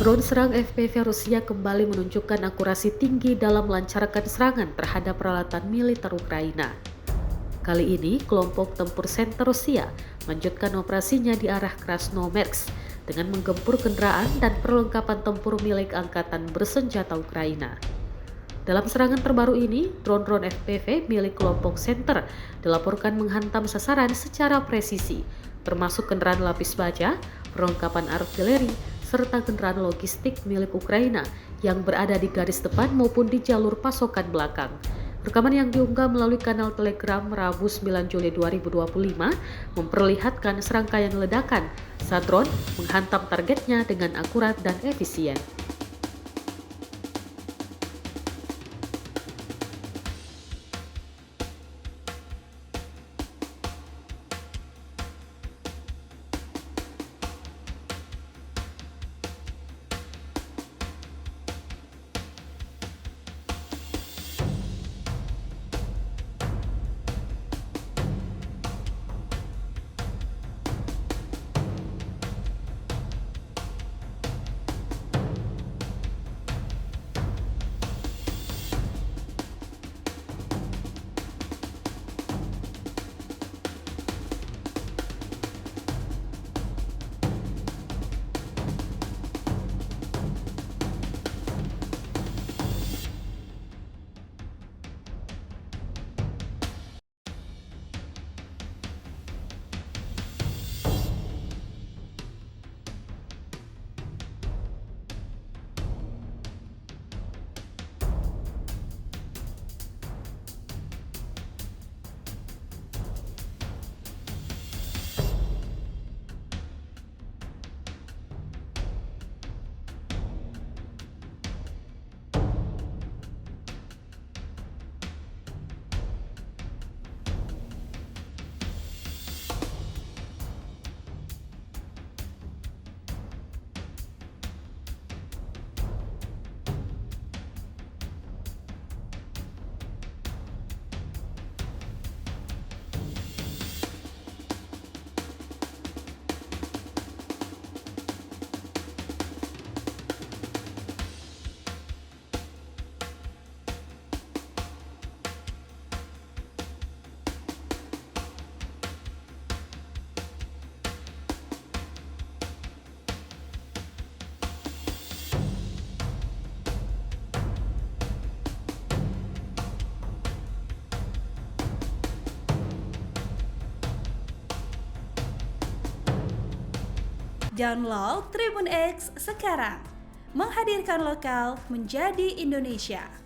Drone serang FPV Rusia kembali menunjukkan akurasi tinggi dalam melancarkan serangan terhadap peralatan militer Ukraina. Kali ini, kelompok tempur Center Rusia melanjutkan operasinya di arah Krasnomersk dengan menggempur kendaraan dan perlengkapan tempur milik Angkatan Bersenjata Ukraina. Dalam serangan terbaru ini, drone-drone FPV milik kelompok Center dilaporkan menghantam sasaran secara presisi, termasuk kendaraan lapis baja, perlengkapan artileri, serta kendaraan logistik milik Ukraina yang berada di garis depan maupun di jalur pasokan belakang. Rekaman yang diunggah melalui kanal Telegram Rabu 9 Juli 2025 memperlihatkan serangkaian ledakan saat drone menghantam targetnya dengan akurat dan efisien. Download Tribun X sekarang, menghadirkan lokal menjadi Indonesia.